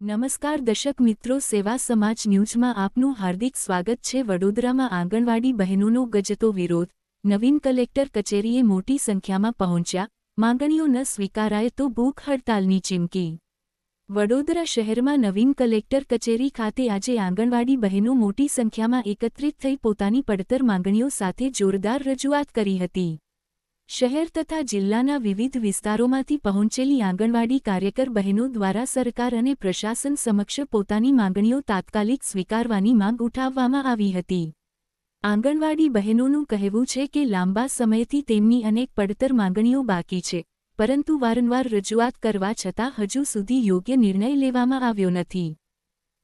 નમસ્કાર દર્શક મિત્રો, સેવા સમાજ ન્યૂઝમાં આપનું હાર્દિક સ્વાગત છે। વડોદરામાં આંગણવાડી બહેનોનો ગજતો વિરોધ। નવીન કલેક્ટર કચેરીએ મોટી સંખ્યામાં પહોંચ્યા, માંગણીઓ ન સ્વીકારાય તો ભૂખ હડતાલની ચીમકી। વડોદરા શહેરમાં નવીન કલેક્ટર કચેરી ખાતે આજે આંગણવાડી બહેનો મોટી સંખ્યામાં એકત્રિત થઈ પોતાની પડતર માંગણીઓ સાથે જોરદાર રજૂઆત કરી હતી। શહેર તથા જિલ્લાના વિવિધ વિસ્તારોમાંથી પહોંચેલી આંગણવાડી કાર્યકર બહેનો દ્વારા સરકાર અને પ્રશાસન સમક્ષ પોતાની માંગણીઓ તાત્કાલિક સ્વીકારવાની માંગ ઉઠાવવામાં આવી હતી। આંગણવાડી બહેનોનું કહેવું છે કે લાંબા સમયથી તેમની અનેક પડતર માંગણીઓ બાકી છે, પરંતુ વારંવાર રજૂઆત કરવા છતાં હજુ સુધી યોગ્ય નિર્ણય લેવામાં આવ્યો નથી,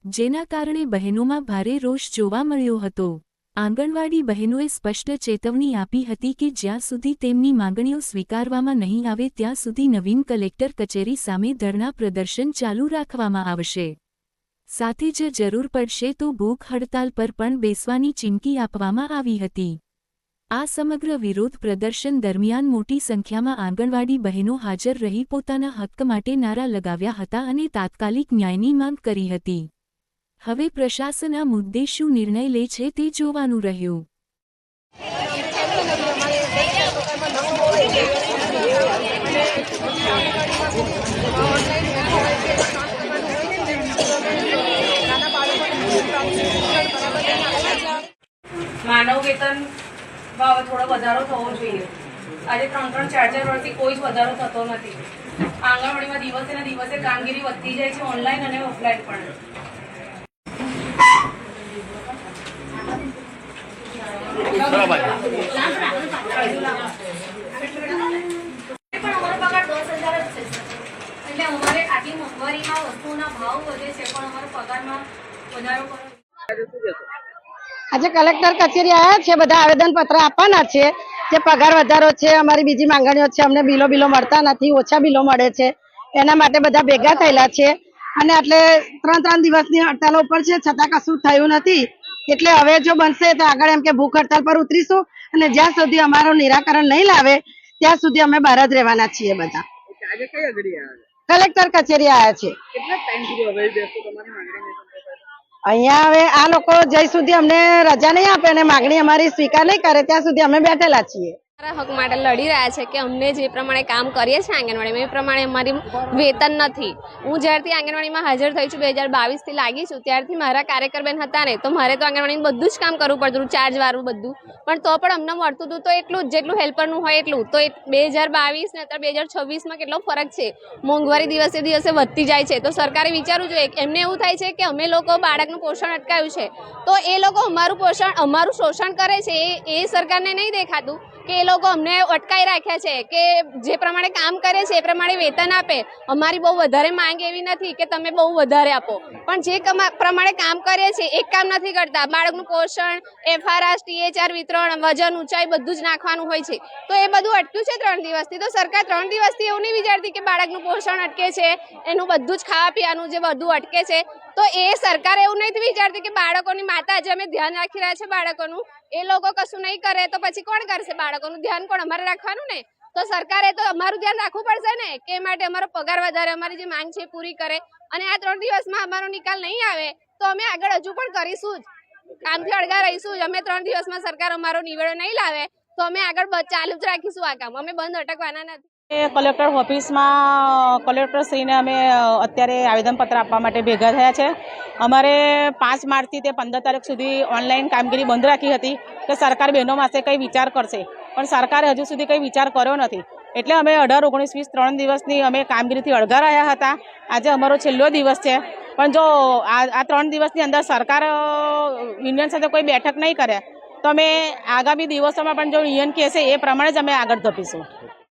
જેના કારણે બહેનોમાં ભારે રોષ જોવા મળ્યો હતો। આંગણવાડી બહેનોએ સ્પષ્ટ ચેતવણી આપી હતી કે જ્યાં સુધી તેમની માંગણીઓ સ્વીકારવામાં નહીં આવે ત્યાં સુધી નવીન કલેક્ટર કચેરી સામે ધરણા પ્રદર્શન ચાલુ રાખવામાં આવશે, સાથે જ જરૂર પડશે તો ભૂખ હડતાલ પર પણ બેસવાની ચીમકી આપવામાં આવી હતી। આ સમગ્ર વિરોધ પ્રદર્શન દરમિયાન મોટી સંખ્યામાં આંગણવાડી બહેનો હાજર રહી પોતાના હક્ક માટે નારા લગાવ્યા હતા અને તાત્કાલિક ન્યાયની માંગ કરી હતી। હવે પ્રશાસન આ મુદ્દે શું નિર્ણય લે છે તે જોવાનું રહ્યું। માનવ વેતન ભાવ થોડો વધારો થવો જોઈએ। આજે 3-4 વર્ષથી કોઈ જ વધારો થતો નથી। આંગણવાડીમાં દિવસે ને દિવસે કામગીરી વધતી જાય છે, ઓનલાઈન અને ઓફલાઈન પણ। અમારે આટલી મોંઘવારીમાં વસ્તુઓના ભાવ વધે છે પણ અમારો પગારમાં વધારો કરો। આજે કલેક્ટર કચેરી આવ્યા છે, બધા આવેદન પત્ર આપવાના છે। જે પગાર વધારો છે, અમારી બીજી માંગણીઓ છે, અમને બિલો મળતા નથી, ઓછા બિલો મળે છે, એના માટે બધા ભેગા થયેલા છે અને એટલે 3 દિવસની હડતાલ ઉપર છે, છતાં કશું થયું નથી। એટલે હવે જો બનશે તો આગળ એમ કે ભૂખ હડતાલ પર ઉતરીશું અને જ્યાં સુધી અમારું નિરાકરણ નહીં લાવે ત્યાં સુધી અમે બહાર જ રહેવાના છીએ બધા। કલેક્ટર કચેરી આવ્યા છે। અહીંયા હવે આ લોકો જ્યાં સુધી અમને રજા નહીં આપે અને માંગણી અમારી સ્વીકાર નહીં કરે ત્યાં સુધી અમે બેઠેલા છીએ। હક માટે લડી રહ્યા છે કે અમને જે પ્રમાણે કામ કરીએ છીએ આંગણવાડીમાં એ પ્રમાણે અમારી વેતન નથી। હું જ્યારથી આંગણવાડીમાં હાજર થઈ છું 2022 થી લાગી છું ત્યારથી મારા કાર્યકર બેન હતા ને તો મારે તો આંગણવાડીમાં બધું જ કામ કરવું પડતું હતું, ચાર્જ વાળું બધું, પણ તો પણ અમને મળતું હતું તો એટલું જ જેટલું હેલ્પરનું હોય એટલું। તો 2022 ને અત્યારે 2026માં કેટલો ફરક છે, મોંઘવારી દિવસે દિવસે વધતી જાય છે। તો સરકારે વિચારવું જોઈએ। એમને એવું થાય છે કે અમે લોકો બાળકનું પોષણ અટકાવ્યું છે તો એ લોકો અમારું શોષણ કરે છે એ સરકારને નહીં દેખાતું કે એ લોકો અમને અટકાઈ રાખ્યા છે કે જે પ્રમાણે કામ કરે છે એ પ્રમાણે વેતન આપે। અમારી બહુ વધારે માંગ એવી નથી કે તમે બહુ વધારે આપો, પણ જે પ્રમાણે કામ કરીએ છીએ એક કામ નથી કરતા। બાળકનું પોષણ, FRS, THR વિતરણ, વજન, ઊંચાઈ બધું જ નાખવાનું હોય છે, તો એ બધું અટક્યું છે 3 દિવસથી। તો સરકાર 3 દિવસથી એવું નહીં વિચારતી કે બાળકનું પોષણ અટકે છે, એનું બધું જ ખાવા પીવાનું જે બધું અટકે છે, તો એ સરકાર એવું નથી વિચારતી કે બાળકોની માતા જે અમે ધ્યાન રાખી રહ્યા છે બાળકોનું એ લોકો કશું નહીં કરે તો પછી કોણ કરશે? બાળકોનું ધ્યાન કોણ? અમારે રાખવાનું ને। તો સરકારે તો અમારું ધ્યાન રાખવું પડશે ને કે એ માટે અમારો પગાર વધારે, અમારી જે માંગ છે એ પૂરી કરે। અને આ 3 દિવસમાં અમારો નિકાલ નહીં આવે તો અમે આગળ હજુ પણ કરીશું જ, કામથી અળગા રહીશું જ। અમે 3 દિવસમાં સરકાર અમારો નિવેડો નહીં લાવે તો અમે આગળ ચાલુ જ રાખીશું આ કામ, અમે બંધ અટકવાના નથી। કલેક્ટર ઓફિસમાં કલેક્ટરશ્રીને અમે અત્યારે આવેદનપત્ર આપવા માટે ભેગા થયા છે। અમારે 5 માર્ચથી તે 15 તારીખ સુધી ઓનલાઈન કામગીરી બંધ રાખી હતી કે સરકાર બહેનો માટે કંઈ વિચાર કરશે, પણ સરકારે હજુ સુધી કંઈ વિચાર કર્યો નથી। એટલે અમે 18, 19, 20 3 દિવસની અમે કામગીરીથી અળગા રહ્યા હતા। આજે અમારો છેલ્લો દિવસ છે, પણ જો આ 3 દિવસની અંદર સરકાર યુનિયન સાથે કોઈ બેઠક નહીં કરે તો અમે આગામી દિવસોમાં પણ જો યુનિયન કહેશે એ પ્રમાણે જ અમે આગળ ધપીશું।